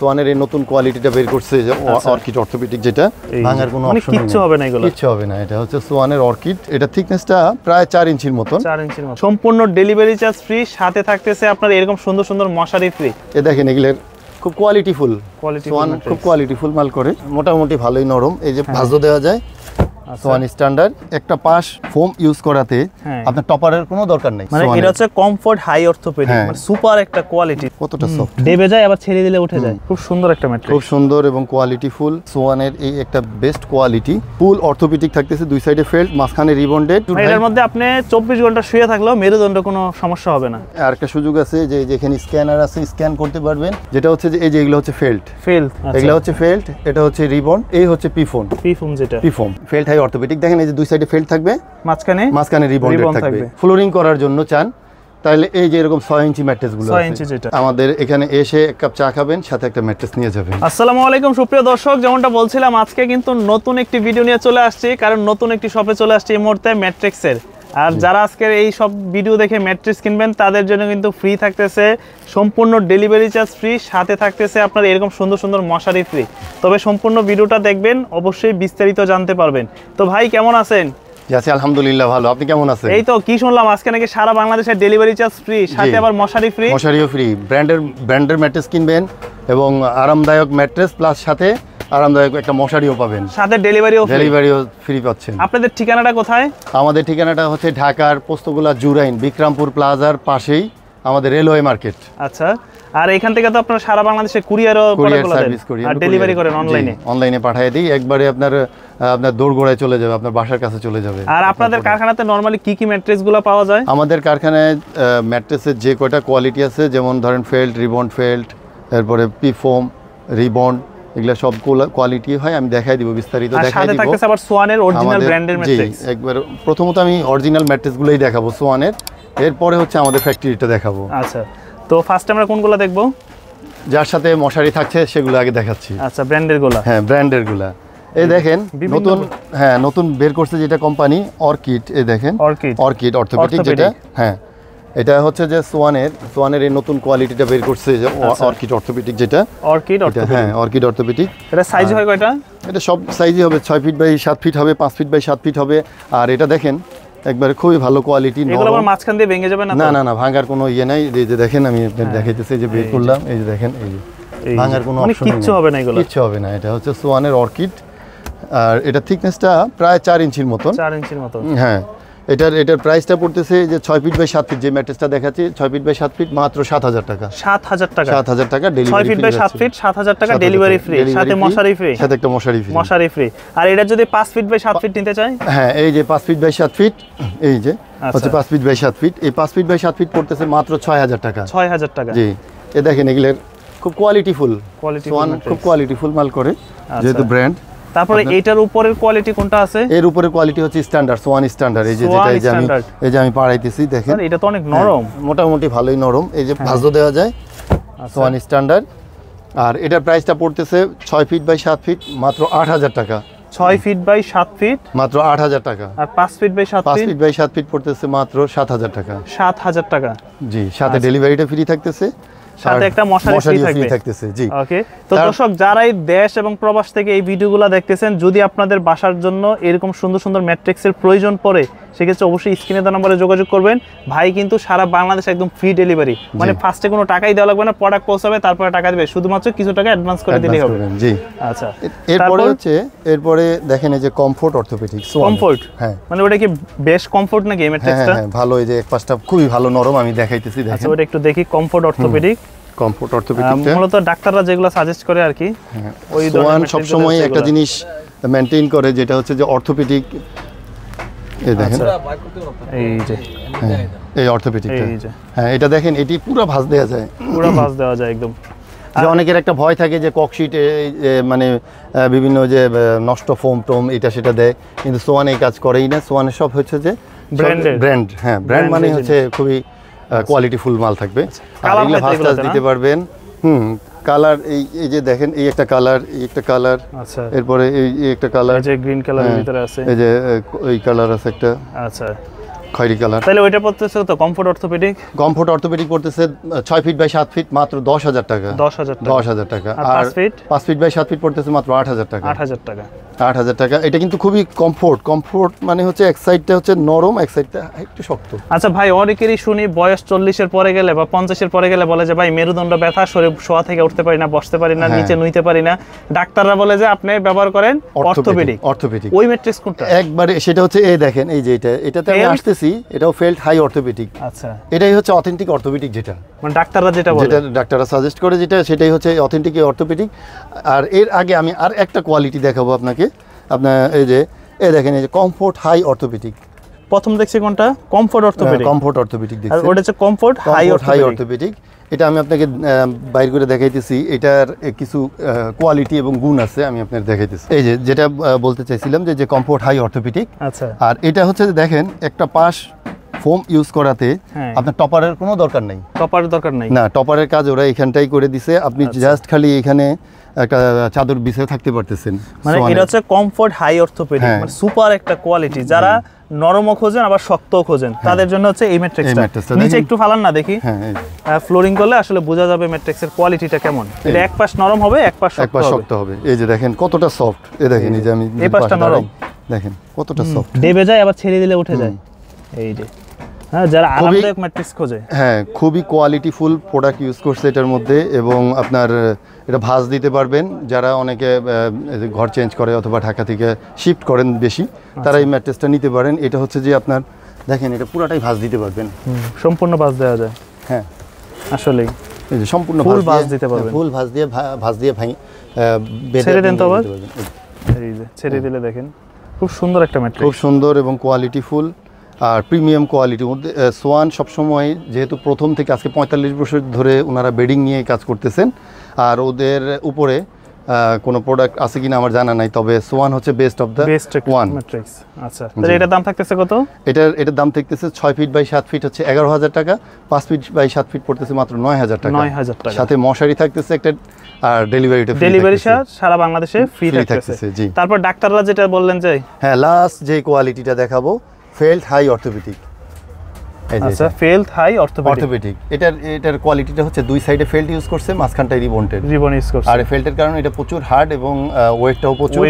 সোয়ানের এই নতুন কোয়ালিটিটা বের করছে যে অর্কিড অর্থোপেডিক, যেটা ভাঙার কোনো অপশন নেই, কিচ্ছু হবে না, এগুলো কিচ্ছু হবে না। এটা হচ্ছে সোয়ানের অর্কিড, এটা থিকনেসটা প্রায় 4 ইঞ্চির মতন, 4 ইঞ্চির মতো। সম্পূর্ণ ডেলিভারি চার্জ ফ্রি, সাথে থাকতেছে আপনার এরকম সুন্দর সুন্দর মশারি ফ্রি। এ দেখেন এগুলোর খুব কোয়ালিটিফুল, সোয়ান খুব কোয়ালিটিফুল মাল করে, মোটামুটি ভালোই নরম। এই যে ভাঁজও দেওয়া যায় সোয়ান স্ট্যান্ডার্ড। একটা পাশ ফোম ইউজ করাতে আপনার টপারের কোনো দরকার নেই, মানে এটা হচ্ছে কমফোর্ট হাই অর্থোপেডিক, মানে সুপার একটা কোয়ালিটি। কতটা সফট, দেবে যায় আবার ছেড়ে দিলে উঠে যায়, খুব সুন্দর একটা ম্যাট্রেস, খুব সুন্দর এবং কোয়ালিটিফুল। সোয়ানের এই একটা বেস্ট কোয়ালিটি, ফুল অর্থোপেডিক থাকতেছে, দুই সাইডে ফেল্ট, মাঝখানে রিবন্ডেড। এটার মধ্যে আপনি 24 ঘন্টা শুয়ে থাকলেও মেরুদণ্ড কোনো সমস্যা হবে না। আর একটা সুযোগ আছে যে যেখানে স্ক্যানার আছে স্ক্যান করতে পারবেন, যেটা হচ্ছে যে এই যে এগুলো হচ্ছে ফেল্ট, এগুলো হচ্ছে ফেল্ট, এটা হচ্ছে রিবন্ড, এই হচ্ছে পিফোম, যেটা পিফোম ফেল্ট হাই অর্থোপেডিক। দেখেন এই যে দুই সাইডে ফেল্ট থাকবে, মাঝখানে রিবন্ডেড থাকবে। ফ্লোরিং করার জন্য চান তাহলে এই যে এরকম 6 ইঞ্চি ম্যাট্রেসগুলো আছে, আমাদের এখানে এসে এক কাপ চা খাবেন, সাথে একটা ম্যাট্রেস নিয়ে যাবেন। আসসালামু আলাইকুম সুপ্রিয় দর্শক, যেমনটা বলছিলাম আজকে কিন্তু নতুন একটি ভিডিও নিয়ে চলে আসছি, কারণ নতুন একটি শপে চলে আসছি এই মুহূর্তে ম্যাট্রিক্সের। আর যারা আজকের এই সব ভিডিও দেখে ম্যাট্রিক্স কিনবেন তাদের জন্য কিন্তু ফ্রি থাকতেছে সম্পূর্ণ ডেলিভারি চার্জ ফ্রি, সাথে থাকতেছে আপনার এরকম সুন্দর সুন্দর মশারি ফ্রি। তবে সম্পূর্ণ ভিডিওটা দেখবেন, অবশ্যই বিস্তারিত জানতে পারবেন। তো ভাই কেমন আছেন? আছি আলহামদুলিল্লাহ ভালো, আপনি কেমন আছেন? এই তো কি শুনলাম আজকে নাকি সারা বাংলাদেশে ডেলিভারি চার্জ ফ্রি, সাথে আবার মশারি ফ্রি। মশারিও ফ্রি, ব্র্যান্ডের ম্যাট্রেস কিনবেন এবং আরামদায়ক ম্যাট্রেস প্লাস সাথে আরামদায়ক একটা মশারিও পাবেন, সাথে ডেলিভারিও ফ্রি পাচ্ছেন। আপনাদের ঠিকানাটা কোথায়? আমাদের ঠিকানাটা হচ্ছে ঢাকার পোস্তগোলা জুরাইন বিক্রমপুর প্লাজার পাশেই আমাদের রেলওয়ে মার্কেট। আচ্ছা, আর এখান থেকে তো আপনারা সারা বাংলাদেশে কুরিয়ারও সার্ভিস করেন আর ডেলিভারি করেন অনলাইনে পাঠিয়ে দিই, একবারে আপনার দোরগোড়ায় চলে যাবে, আপনার বাসার কাছে চলে যাবে। আর আপনাদের কারখানাতে নরমালি কি কি ম্যাট্রেসগুলো পাওয়া যায়? আমাদের কারখানায় ম্যাট্রেসের যে কয়টা কোয়ালিটি আছে, যেমন ধরেন ফেল্ট, রিবন্ড ফেল্ট, তারপরে পিফোম, রিবন্ড, এগুলা সব কোয়ালিটি হয়, আমি দেখাই দিব, বিস্তারিত দেখাই দিব। থাকতেছে আবার সোয়ানের অরিজিনাল ব্র্যান্ডের ম্যাট্রেস। একবার প্রথমত আমি অরিজিনাল ম্যাট্রেসগুলোই দেখাবো সোয়ানের, এরপরে হচ্ছে আমাদের ফ্যাক্টরিটা দেখাবো। আচ্ছা, তো ফার্স্ট আমরা কোনগুলো দেখব? যার সাথে মশারি থাকছে সেগুলো আগে দেখাচ্ছি। আচ্ছা, ব্র্যান্ডেরগুলো? হ্যাঁ, ব্র্যান্ডেরগুলো। এই দেখেন নতুন বের করছে যেটা কোম্পানি অর্কিড, এই দেখেন অর্কিড অর্থোপেডিক, যেটা এটা হচ্ছে যে সোয়ানের এই নতুন কোয়ালিটিটা বের করছে যে অর্কিড অর্থোপেডিক, যেটা অর্কিড অর্থোপেডিক। এটা সাইজ হয় কয়টা? এটা সব সাইজই হবে, 6 ফিট বাই 7 ফিট হবে, 5 ফিট বাই 7 ফিট হবে। আর এটা দেখেন একবারে খুবই ভালো কোয়ালিটি। এগুলো আবার মাঝখান দিয়ে ভেঙে যাবে না? না, ভাঙার কোনো ইয়ে নাই। এই যে দেখেন আমি দেখাইতেছি, যে বের করলাম, এই যে দেখেন, এই যে ভাঙার কোনো অপশন নেই, কিচ্ছু হবে না, এগুলো কিচ্ছু হবে না। এটা হচ্ছে সোয়ানের অর্কিড, আর এটা থিকনেসটা প্রায় 4 ইঞ্চির মতন। হ্যাঁ, এটার প্রাইসটা পড়তেছে যে 6 ফিট বাই 7 ফিট, যে ম্যাট্রেসটা দেখাচ্ছি 6 ফিট বাই 7 ফিট, মাত্র 7000 টাকা। 7000 টাকা ডেলিভারি। 6 ফিট বাই 7 ফিট 7000 টাকা ডেলিভারি ফ্রি, সাথে মশারি ফ্রি, সাথে একটা মশারি ফ্রি। আর এটা যদি 5 ফিট বাই 7 ফিট নিতে চাই? হ্যাঁ, এই যে 5 ফিট বাই 7 ফিট, এই যে হচ্ছে 5 ফিট বাই 7 ফিট, এই 5 ফিট বাই 7 ফিট পড়তেছে মাত্র 6000 টাকা। 6000 টাকা, জি। এই দেখেন এগুলোর খুব কোয়ালিটিফুল, সোয়ান খুব কোয়ালিটিফুল মাল করে, যেহেতু ব্র্যান্ড। তারপরে এটার উপরের কোয়ালিটি কোনটা আছে? এর উপরের কোয়ালিটি হচ্ছে স্ট্যান্ডার্ড, সোয়ান স্ট্যান্ডার্ড। এই যে যেটা আমি পাড়াইতেছি, দেখেন এটা তো অনেক নরম, মোটামুটি ভালোই নরম। এই যে ভাঁজও দেওয়া যায়, সোয়ান স্ট্যান্ডার্ড। আর এটার প্রাইসটা পড়তেছে 6 ফিট বাই 7 ফিট, মাত্র 8000 টাকা। 6 ফিট বাই 7 ফিট মাত্র 8000 টাকা। আর 5 feet by 7 feet? 5 feet by 7 feet পড়তেছে মাত্র 7000 টাকা। 7000 টাকা, জি। সাথে ডেলিভারিটা ফ্রি থাকতেছে, সাথে একটা মশারি ফ্রি থাকতেছে। জি। ওকে, তো দর্শক যারাই দেশ এবং প্রবাস থেকে এই ভিডিওগুলো দেখতেছেন, যদি আপনাদের বাসার জন্য এরকম সুন্দর সুন্দর ম্যাট্রিক্সের প্রয়োজন পড়ে, সেক্ষেত্রে অবশ্যই স্ক্রিনে দেওয়া নম্বরে যোগাযোগ করবেন। ভাই কিন্তু সারা বাংলাদেশে একদম ফ্রি ডেলিভারি, মানে ফার্স্টে কোনো টাকাই দেওয়া লাগবে না, প্রোডাক্ট পৌঁছাবে, তারপরে টাকা দিবে, শুধুমাত্র কিছু টাকা অ্যাডভান্স করে দিলেই হবে। জি। আচ্ছা, এরপরে দেখেন এই যে কমফোর্ট অর্থোপেডিক। কমফোর্ট, হ্যাঁ, মানে ওটা কি বেশ কমফোর্ট নাকি এই ম্যাট্রিক্সটা? হ্যাঁ, ভালো। এই যে এক পাশটা খুবই ভালো নরম, আমি দেখাইতেছি, দেখেন। আচ্ছা, ওটা একটু দেখি। কমফোর্ট অর্থোপেডিক, মূলত ডাক্তাররা যেগুলো সাজেস্ট করে আর কি, ওই ধরনের সব সময় একটা জিনিস মেইনটেইন করে, যেটা হচ্ছে যে অর্থোপেডিক। এই দেখেন, এই যে এই অর্থোপেডিকটা, হ্যাঁ, এটা দেখেন, এটি পুরো ভাঁজ দেওয়া যায়, একদম। যে অনেকের একটা ভয় থাকে যে ককশিটে মানে বিভিন্ন যে নষ্ট ফোম টোম এটা সেটা দেয়, কিন্তু সোয়ান এই কাজ করেই না। সোয়ানের সব হচ্ছে যে ব্র্যান্ড। হ্যাঁ, ব্র্যান্ড মানে হচ্ছে খুবই কোয়ালিটিফুল মাল থাকবে। আর এগুলো ভাঁজ দিতে পারবেন। কালার, এই যে দেখেন, এই একটা কালার, এই একটা কালার, আচ্ছা, এরপরে এই একটা কালার, এই যে গ্রিন কালারের ভিতরে আছে, এই যে এই কালার আছে একটা। আচ্ছা, খয়েরি কালার। তাহলে ওইটা পড়তেছে তো কমফোর্ট অর্থোপেডিক? কমফোর্ট অর্থোপেডিক পড়তেছে 6 ফিট বাই 7 ফিট মাত্র 10,000 টাকা। 10,000 টাকা। আর 5 ফিট বাই 7 ফিট পড়তেছে মাত্র 8,000 টাকা। 8,000 টাকা। 8,000 টাকা। এটা কিন্তু খুবই কমফোর্ট মানে হচ্ছে এক সাইডটা হচ্ছে নরম, এক সাইডটা একটু শক্ত। আচ্ছা ভাই, অনেকেরই শুনি বয়স 40-এর পরে গেলে বা 50-এর পরে গেলে বলে যে ভাই মেরুদণ্ড ব্যথা, শরীর শোয়া থেকে উঠতে পারি না, বসতে পারি না, নিচে নুইতে পারি না। ডাক্তাররা বলে যে আপনি ব্যবহার করেন অর্থোপেডিক। ওই ম্যাট্রেস কোনটা? একবারে সেটা হচ্ছে এই দেখেন, এই যে এটাতে আমি আসতেছি, এটাও ফেল্ট হাই অর্থোপেডিক। আচ্ছা, এটাই হচ্ছে অথেন্টিক অর্থোপেডিক, যেটা মানে ডাক্তাররা যেটা বলে, যেটা ডাক্তাররা সাজেস্ট করে, যেটা সেটাই হচ্ছে অথেন্টিক অর্থোপেডিক। আর এর আগে আমি আর একটা কোয়ালিটি দেখাবো আপনাকে। আপনার এই যে দেখেন, এই যে কমফোর্ট হাই অর্থোপেডিক। প্রথম দেখছি কোনটা? Comfort orthopaedic. কমফোর্ট অর্থোপেডিক দেখছি। আর ওটা হচ্ছে কমফোর্ট হাই অর্থোপেডিক। এটা আমি আপনাকে বাইর করে দেখাইতেছি। এটার কিছু কোয়ালিটি এবং গুণ আছে, আমি আপনাকে দেখাইতেছি। এই যে যেটা বলতে চাইছিলাম, যে কমফোর্ট হাই অর্থোপেডিক। আচ্ছা। আর এটা হচ্ছে দেখেন, একটা পাশ ফোম ইউজ করাতে আপনার টপারের কোনো দরকার নেই। টপারের দরকার নেই না, টপারের কাজ ওরা এখানটাই করে দিছে। আপনি জাস্ট খালি এখানে একটা চাদর বিছিয়ে থাকতে পারতেছেন। মানে এটা হচ্ছে কমফোর্ট হাই অর্থোপেডিক, মানে সুপার একটা কোয়ালিটি। যারা নরমও খোঁজেন আবার শক্তও খোঁজেন, তাদের জন্য হচ্ছে এই ম্যাট্রিক্সটা। নিচে একটু ফালান না দেখি, ফ্লোরিং করলে আসলে বোঝা যাবে ম্যাট্রিক্সের কোয়ালিটিটা কেমন। এটা এক পাশ নরম হবে, এক পাশ শক্ত হবে। এই যে দেখেন কতটা সফট। এই দেখেন, এই যে আমি এই পাশটা নরম, দেখেন কতটা সফট। দেবে যায় আবার ছেড়ে দিলে উঠে যায়। এই যে যারা আরামদায়ক ম্যাট্রিক্স খোঁজে, খুবই কোয়ালিটিফুল প্রোডাক্ট ইউজ করছে এটার মধ্যে। এবং আপনার এটা ভাঁজ দিতে পারবেন। যারা অনেকে ঘর চেঞ্জ করে অথবা ঢাকা থেকে শিফট করেন বেশি, তারা এই ম্যাট্রেসটা নিতে পারেন। এটা হচ্ছে যে আপনার দেখেন, এটা পুরাটাই ভাঁজ দিতে পারবেন। সম্পূর্ণ ভাঁজ দেওয়া যায়। হ্যাঁ, আসলেই এই যে সম্পূর্ণ ভাঁজ দিতে পারবেন। ফুল ভাঁজ দিয়ে ভাঙি ছেড়ে দেন তো আবার। এই যে ছেড়ে দিলে দেখেন খুব সুন্দর একটা ম্যাট্রেস, খুব সুন্দর এবং কোয়ালিটিফুল আর প্রিমিয়াম কোয়ালিটির মধ্যে। সোয়ান সবসময়, যেহেতু প্রথম থেকে আজকে 45 বছর ধরে ওনারা বেডিং নিয়ে কাজ করতেছেন, আর ওদের উপরে কোনো প্রোডাক্ট আছে কিনা আমার জানা নাই, তবে সোয়ান হচ্ছে best of the one matrix. আচ্ছা, তাহলে এটার দাম থাকতেছে কত? এটার দাম থাকতেছে 6 ফিট বাই 7 ফিট হচ্ছে 11,000 টাকা। 5 ফিট বাই 7 ফিট পড়তেছে মাত্র 9,000 টাকা। 9,000 টাকা, সাথে মশারি থাকতেছে একটা, আর ডেলিভারি সারা বাংলাদেশে ফ্রি থাকতেছে। জি। তারপর ডাক্তাররা যেটা বললেন যে লাস্ট যে কোয়ালিটিটা দেখাবো, ফেল্ট হাই অর্থোপেডিক। আচ্ছা, ফেল্ট হাই অর্থোপেডিক। এটার কোয়ালিটিটা হচ্ছে দুই সাইডে ফেল্ট ইউজ করছে, মাঝখানটায় রিবন ইউজ করছে। আর ফেল্টের কারণে এটা প্রচুর হার্ড এবং ওয়েটটাও প্রচুর।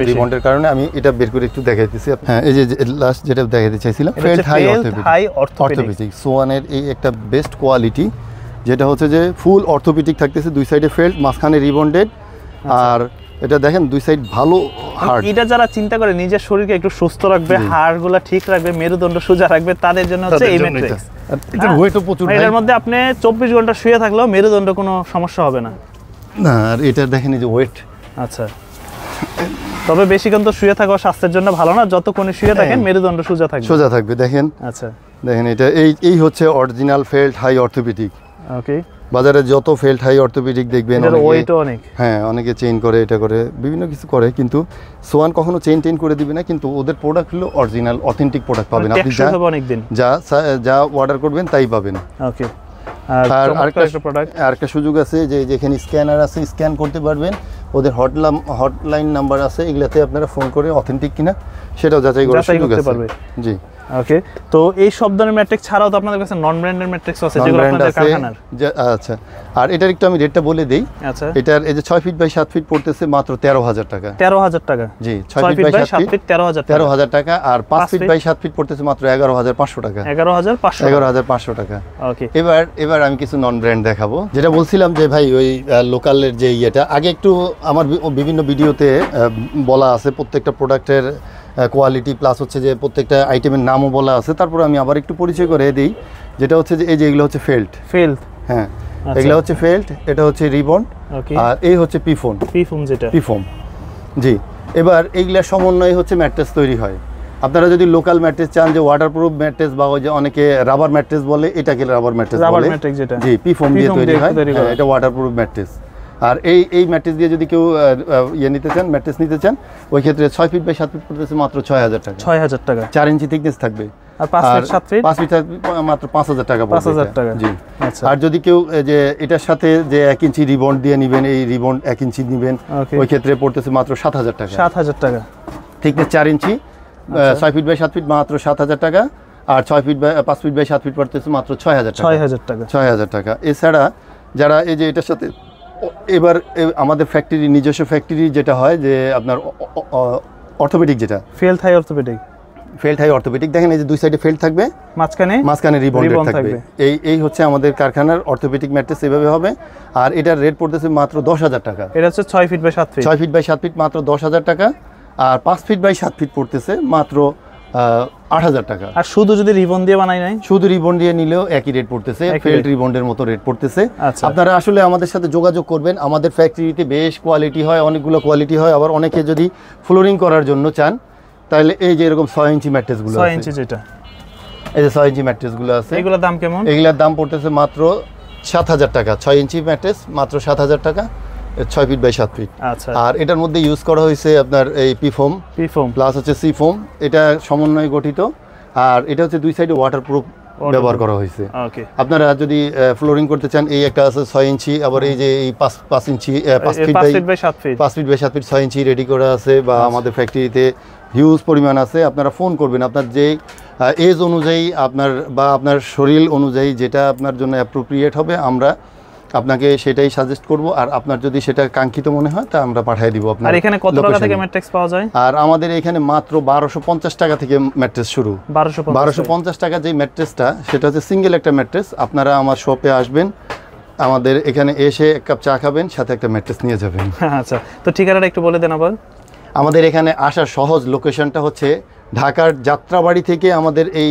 রিবনের কারণে আমি এটা বের করে একটু দেখাইতেছি। হ্যাঁ, এই যে লাস্ট যেটা দেখাইতে চাইছিলাম, ফেল্ট হাই অর্থোপেডিক। সোয়ানের এই একটা বেস্ট কোয়ালিটি, যেটা হচ্ছে যে ফুল অর্থোপেডিক থাকতেছে, দুই সাইডে ফেল্ট, মাঝখানে রিবন্ডেড। আর এটা দেখেন দুই সাইড ভালো হার্ড। এটা যারা চিন্তা করে নিজের শরীরকে একটু সুস্থ রাখবে, হাড়গুলো ঠিক রাখবে, মেরুদণ্ড সোজা রাখবে, তাদের জন্য হচ্ছে এই ম্যাট্রিক্স। এটার ওয়েটও প্রচুর। এর মধ্যে আপনি 24 ঘন্টা শুয়ে থাকলেও মেরুদণ্ড কোনো সমস্যা হবে না। না, আর এটা দেখেন এই যে ওয়েট। আচ্ছা, তবে বেশিক্ষণ তো শুয়ে থাকা স্বাস্থ্যের জন্য ভালো না। যতক্ষণ শুয়ে থাকেন মেরুদণ্ড সোজা থাকবে। দেখেন। আচ্ছা, দেখেন এটা এই হচ্ছে অরিজিনাল ফেল্ট হাই অর্থোপেডিক। ওকে। বাজারে যত ফেল্ট হাই অর্থোপেডিক দেখবেন, অনেকে চেইন করে, এটা করে, বিভিন্ন কিছু করে, কিন্তু সোয়ান কখনো চেইন করে দিবে না। কিন্তু ওদের প্রোডাক্ট হলো অরিজিনাল অথেন্টিক প্রোডাক্ট পাবেন। আপনি যা অর্ডার করবেন তাই পাবেন। ওকে। আর আরেকটা সুযোগ আছে, যে যেখানে স্ক্যানার আছে স্ক্যান করতে পারবেন। ওদের হটলাইন নাম্বার আছে, এগুলাতে আপনারা ফোন করে অথেন্টিক কিনা সেটাও যাচাই করার সুযোগ আছে। জি। ওকে। তো এই সব ধরনের ম্যাট্রিক্স ছাড়াও তো আপনাদের কাছে নন ব্র্যান্ডের ম্যাট্রিক্স আছে, যেগুলো আপনাদের কারখানার। আচ্ছা, আর এটার একটু আমি রেটটা বলে দেই। আচ্ছা, এটার এই যে 6 ফিট বাই 7 ফিট পড়তেছে মাত্র 13,000 টাকা। 13,000 টাকা। জি, 6 ফিট বাই 7 ফিট 13,000 টাকা। আর 5 ফিট বাই 7 ফিট পড়তেছে মাত্র 11,500 টাকা। 11,500 টাকা। ওকে। এবার আমি কিছু নন ব্র্যান্ড দেখাবো। যেটা বলছিলাম যে ভাই, ওই লোকালের যে ইয়েটা আগে একটু আমার বিভিন্ন ভিডিওতে বলা আছে, প্রত্যেকটা প্রোডাক্টের কোয়ালিটি প্লাস হচ্ছে যে প্রত্যেকটা আইটেমের নামও বলা আছে। তারপরে আমি আবার একটু পরিচয় করে দিই, যেটা হচ্ছে যে এই যে এগুলো হচ্ছে ফেল্ট। হ্যাঁ, এগুলো হচ্ছে ফেল্ট, এটা হচ্ছে রিবন, আর এই হচ্ছে পিফোম। জি। এবার এইগুলার সমন্বয় হচ্ছে ম্যাট্রেস তৈরি হয়। আপনারা যদি লোকাল ম্যাট্রেস চান, যে ওয়াটারপ্রুফ ম্যাট্রেস বা ওই যে অনেকে রাবার ম্যাট্রেস বলে, এটাকে রাবার ম্যাট্রেস বলে। জি, পিফোম দিয়ে তৈরি হয়, এটা ওয়াটারপ্রুফ ম্যাট্রেস। আর এই ম্যাট্রেস দিয়ে যদি কেউ ম্যাট্রেস নিতে চান, ওই ক্ষেত্রে 6 ফিট বাই 7 ফিট পড়তেছে মাত্র 6,000 টাকা। 6,000 টাকা। 4 ইঞ্চি থিকনেস থাকবে। আর 5 ফিট 7 ফিট 5 ফিট মাত্র 5,000 টাকা পড়বে। 5,000 টাকা। জি। আচ্ছা। আর যদি কেউ যে এটার সাথে যে 1 ইঞ্চি রিবন দিয়ে নেবেন, এই রিবন 1 ইঞ্চি নেবেন, ওই ক্ষেত্রে পড়তেছে মাত্র 7,000 টাকা। 7,000 টাকা। Thickness 4 inch, 6 feet by 7 feet মাত্র 7,000 টাকা। আর 5 ফিট বাই 7 ফিট পড়তেছে মাত্র 6000 টাকা। 6000 টাকা। 6000 টাকা। এছাড়া যারা এই যে এটার সাথে এবার আমাদের ফ্যাক্টরি, নিজস্ব ফ্যাক্টরি যেটা হয় যে আপনার অর্থোপেডিক, যেটা felt high orthopedic, felt high orthopedic, দেখেন এই যে দুই সাইডে ফেল্ড থাকবে, মাঝখানে রিবন্ড থাকবে। এই হচ্ছে আমাদের কারখানার অর্থোপেডিক ম্যাট্রেস, এভাবে হবে। আর এটার রেট পড়তেছে মাত্র 10000 টাকা। এটা হচ্ছে 6 feet by 7 feet. 6 feet by 7 feet মাত্র 10000 টাকা। আর 5 ফিট বাই 7 ফিট পড়তেছে মাত্র 8000 টাকা। আর শুধু যদি রিবন দিয়ে বানাই নাই, শুধু রিবন দিয়ে নিলেও একই রেট পড়তেছে, ফেল্ড রিবন্ডের মতো রেট পড়তেছে। আচ্ছা। আপনারা আসলে আমাদের সাথে যোগাযোগ করবেন। আমাদের ফ্যাক্টরিতে বেশ কোয়ালিটি হয়, অনেকগুলো কোয়ালিটি হয়। আবার অনেকে যদি ফ্লোরিং করার জন্য চান, তাহলে এই যে এরকম 6 ইঞ্চি ম্যাট্রেসগুলো আছে, 6 ইঞ্চি যেটা, এই যে 6 ইঞ্চি ম্যাট্রেসগুলো আছে, এগুলোর দাম কেমন? এগুলোর দাম পড়তেছে মাত্র 7000 টাকা। 6 ইঞ্চি ম্যাট্রেস মাত্র 7000 টাকা, 6 ফিট বাই 7 ফিট। আচ্ছা। আর এটার মধ্যে ইউজ করা হয়েছে আপনার এই পি ফোম প্লাস হচ্ছে সি ফোম, এটা সমন্বয়ে গঠিত। আর এটা হচ্ছে দুই সাইডে ওয়াটারপ্রুফ ব্যবহার করা হয়েছে। আপনারা যদি ফ্লোরিং করতে চান, এই একটা আছে 6 ইঞ্চি, আবার এই যে এই 5 inch 5 feet by 7 feet 6 inch ready করা আছে, বা আমাদের ফ্যাক্টরিতে হিউজ পরিমাণ আছে। আপনারা ফোন করবেন, আপনার যে এজ অনুযায়ী আপনার শরীর অনুযায়ী যেটা আপনার জন্য অ্যাপ্রোপ্রিয়েট হবে, আমরা আপনাকে সেটাই সাজেস্ট করব। আর আপনার যদি সেটা কাঙ্ক্ষিত মনে হয়, তা আমরা পাঠিয়ে দিব আপনার। আর এখানে কত টাকা থেকে ম্যাট্রেস পাওয়া যায়? আর আমাদের এখানে মাত্র 1250 টাকা থেকে ম্যাট্রেস শুরু। 1250 টাকা যে ম্যাট্রেসটা, সেটা হচ্ছে সিঙ্গেল একটা ম্যাট্রেস। আপনারা আমার শপে আসবেন, আমাদের এখানে এসে এক কাপ চা খাবেন, সাথে একটা ম্যাট্রেস নিয়ে যাবেন। আচ্ছা, তো ঠিকানাটা একটু বলে দেন আবার। আমাদের এখানে আসার সহজ লোকেশনটা হচ্ছে ঢাকার যাত্রাবাড়ি থেকে আমাদের এই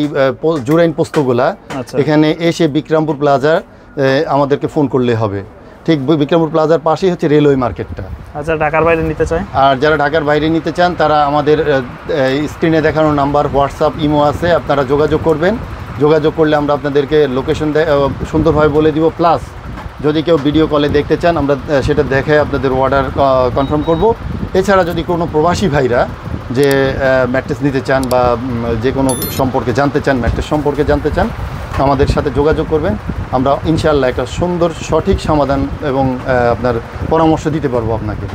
জুরাইন পোস্তগোলা, এখানে এসে বিক্রমপুর প্লাজা আমাদেরকে ফোন করলে হবে। ঠিক বিক্রমপুর প্লাজার পাশেই হচ্ছে রেলওয়ে মার্কেটটা। আচ্ছা, ঢাকার বাইরে নিতে চাই? আর যারা ঢাকার বাইরে নিতে চান, তারা আমাদের স্ক্রিনে দেখানো নাম্বার, হোয়াটসঅ্যাপ, ইমো আছে, আপনারা যোগাযোগ করবেন। যোগাযোগ করলে আমরা আপনাদেরকে লোকেশন সুন্দরভাবে বলে দিব। প্লাস যদি কেউ ভিডিও কলে দেখতে চান, আমরা সেটা দেখে আপনাদের অর্ডার কনফার্ম করব। এছাড়া যদি কোনো প্রবাসী ভাইরা যে ম্যাট্রেস নিতে চান, বা যে কোনো সম্পর্কে জানতে চান, ম্যাট্রেস সম্পর্কে জানতে চান, আমাদের সাথে যোগাযোগ করবেন। আমরা ইনশাআল্লাহ একটা সুন্দর সঠিক সমাধান এবং আপনার পরামর্শ দিতে পারবো আপনাকে।